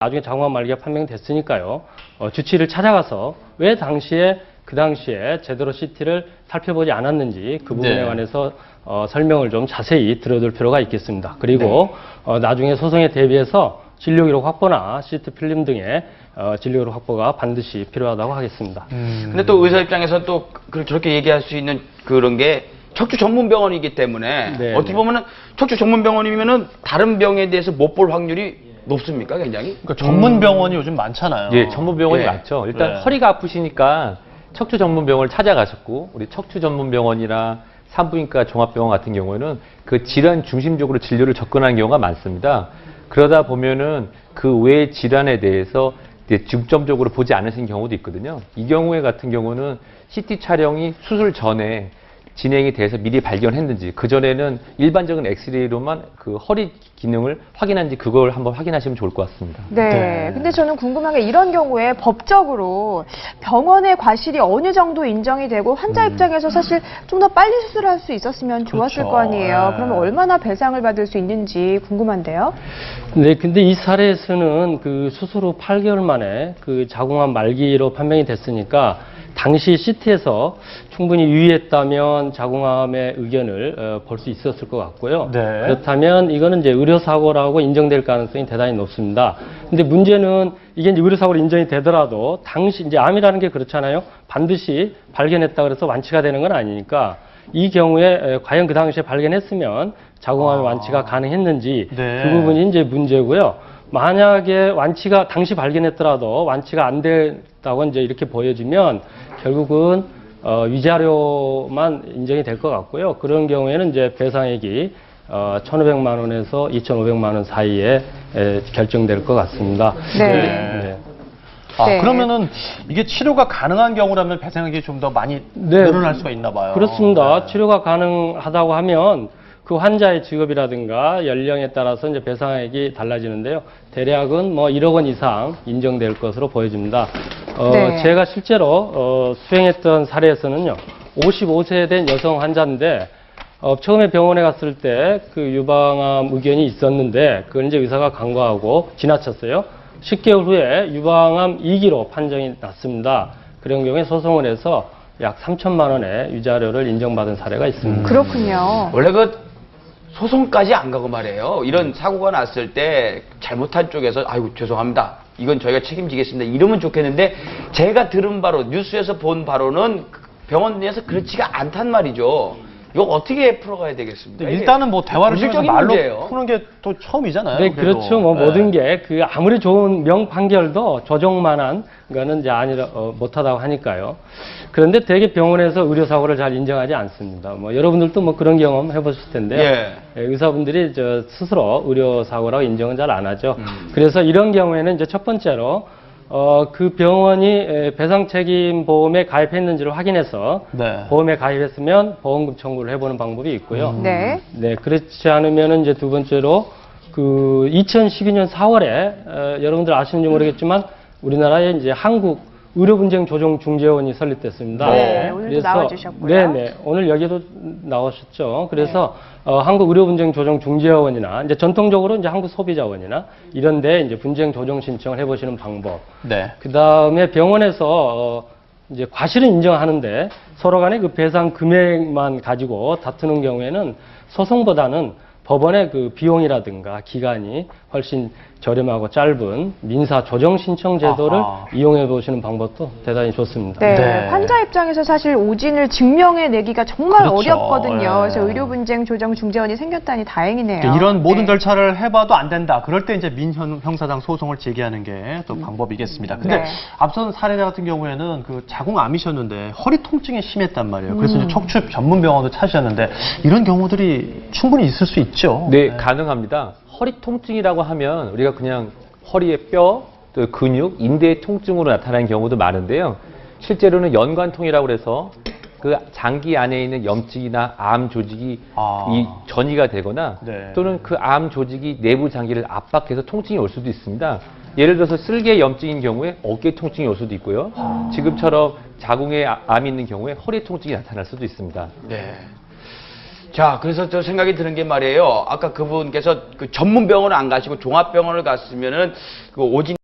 나중에 자궁암 말기가 판명됐으니까요. 주치의를 찾아가서 왜 그 당시에 제대로 CT를 살펴보지 않았는지 그 부분에 네. 관해서 설명을 좀 자세히 들어둘 필요가 있겠습니다. 그리고 나중에 소송에 대비해서 진료기록 확보나 CT 필름 등의 진료기록 확보가 반드시 필요하다고 하겠습니다. 근데 또 의사 입장에서 또 저렇게 얘기할 수 있는 그런 게 척추 전문 병원이기 때문에 네, 어떻게 보면은 척추 전문 병원이면은 다른 병에 대해서 못 볼 확률이 높습니까, 굉장히? 그러니까 전문 병원이 요즘 많잖아요. 예, 전문병원이 예. 맞죠. 일단 네. 허리가 아프시니까 척추 전문병원을 찾아가셨고, 우리 척추 전문병원이나 산부인과 종합병원 같은 경우에는 그 질환 중심적으로 진료를 접근하는 경우가 많습니다. 그러다 보면은 그 외의 질환에 대해서 이제 중점적으로 보지 않으신 경우도 있거든요. 이 경우에 같은 경우는 CT 촬영이 수술 전에 진행이 돼서 미리 발견했는지, 그전에는 일반적인 엑스레이로만 그 허리 기능을 확인한지 그걸 한번 확인하시면 좋을 것 같습니다. 네. 네. 근데 저는 궁금한 게 이런 경우에 법적으로 병원의 과실이 어느 정도 인정이 되고 환자 입장에서 사실 좀 더 빨리 수술할 수 있었으면 좋았을 그렇죠. 거 아니에요. 네. 그러면 얼마나 배상을 받을 수 있는지 궁금한데요. 네, 근데 이 사례에서는 그 수술 후 8개월 만에 그 자궁암 말기로 판명이 됐으니까 당시 CT에서 충분히 유의했다면 자궁암의 의견을 볼 수 있었을 것 같고요. 네. 그렇다면 이거는 이제 의료사고라고 인정될 가능성이 대단히 높습니다. 근데 문제는 이게 이제 의료사고로 인정이 되더라도 당시 이제 암이라는 게 그렇잖아요. 반드시 발견했다 그래서 완치가 되는 건 아니니까 이 경우에 과연 그 당시에 발견했으면 자궁암의 완치가 가능했는지 네. 그 부분이 이제 문제고요. 만약에 완치가 당시 발견했더라도 완치가 안 됐다고 이제 이렇게 보여지면 결국은 위자료만 인정이 될 것 같고요. 그런 경우에는 이제 배상액이 1,500만 원에서 2,500만 원 사이에 결정될 것 같습니다. 네. 네. 아, 네. 그러면은 이게 치료가 가능한 경우라면 배상액이 좀 더 많이 네. 늘어날 수가 있나 봐요. 그렇습니다. 네. 치료가 가능하다고 하면 그 환자의 직업이라든가 연령에 따라서 이제 배상액이 달라지는데요. 대략은 뭐 1억 원 이상 인정될 것으로 보여집니다. 네. 제가 실제로 수행했던 사례에서는요, 55세 된 여성 환자인데 처음에 병원에 갔을 때 그 유방암 의견이 있었는데 그걸 이제 의사가 간과하고 지나쳤어요. 10개월 후에 유방암 2기로 판정이 났습니다. 그런 경우에 소송을 해서 약 3천만 원의 위자료를 인정받은 사례가 있습니다. 그렇군요. 원래 그 소송까지 안 가고 말이에요. 이런 사고가 났을 때 잘못한 쪽에서 아이고 죄송합니다. 이건 저희가 책임지겠습니다. 이러면 좋겠는데 제가 들은 바로 뉴스에서 본 바로는 병원 내에서 그렇지가 않단 말이죠. 이거 어떻게 풀어가야 되겠습니까? 근데 일단은 뭐 대화를 통해서 무질적인 말로 문제예요. 푸는 게 또 처음이잖아요. 네, 그래도. 그렇죠. 뭐 네. 모든 게 그 아무리 좋은 명판결도 조정만한 거는 이제 아니라 못하다고 하니까요. 그런데 대개 병원에서 의료 사고를 잘 인정하지 않습니다. 뭐 여러분들도 뭐 그런 경험 해보실 텐데요. 예. 의사분들이 스스로 의료 사고라고 인정은 잘 안 하죠. 그래서 이런 경우에는 이제 첫 번째로 그 병원이 배상 책임 보험에 가입했는지를 확인해서 네. 보험에 가입했으면 보험금 청구를 해보는 방법이 있고요. 네. 네, 그렇지 않으면은 이제 두 번째로 그 2012년 4월에 여러분들 아시는지 모르겠지만 우리나라에 이제 한국 의료분쟁조정중재원이 설립됐습니다. 네, 오늘도 나와주셨고요. 네네, 오늘 여기도 나오셨죠. 그래서 한국 의료분쟁조정중재원이나 이제 전통적으로 이제 한국소비자원이나 이런데 이제 분쟁조정 신청을 해보시는 방법. 네. 그 다음에 병원에서 이제 과실은 인정하는데 서로 간에 그 배상 금액만 가지고 다투는 경우에는 소송보다는 법원의 그 비용이라든가 기간이 훨씬 저렴하고 짧은 민사 조정 신청 제도를 아하. 이용해 보시는 방법도 대단히 좋습니다. 네. 네. 환자 입장에서 사실 오진을 증명해내기가 정말 그렇죠. 어렵거든요. 네. 그래서 의료분쟁 조정 중재원이 생겼다니 다행이네요. 이런 모든 네. 절차를 해봐도 안 된다. 그럴 때 이제 민형사상 소송을 제기하는 게 또 방법이겠습니다. 근데 네. 앞선 사례자 같은 경우에는 그 자궁암이셨는데 허리 통증이 심했단 말이에요. 그래서 이제 척추 전문 병원도 찾으셨는데 이런 경우들이 충분히 있을 수 있죠. 네, 가능합니다. 허리 통증이라고 하면 우리가 그냥 허리의 뼈, 또 근육, 인대의 통증으로 나타나는 경우도 많은데요. 실제로는 연관통이라고 해서 그 장기 안에 있는 염증이나 암 조직이 이 전이가 되거나 네. 또는 그 암 조직이 내부 장기를 압박해서 통증이 올 수도 있습니다. 예를 들어서 쓸개 염증인 경우에 어깨 통증이 올 수도 있고요. 지금처럼 자궁에 암이 있는 경우에 허리 통증이 나타날 수도 있습니다. 네. 자, 그래서 저 생각이 드는 게 말이에요. 아까 그분께서 그 전문 병원을 안 가시고 종합병원을 갔으면은 그 오진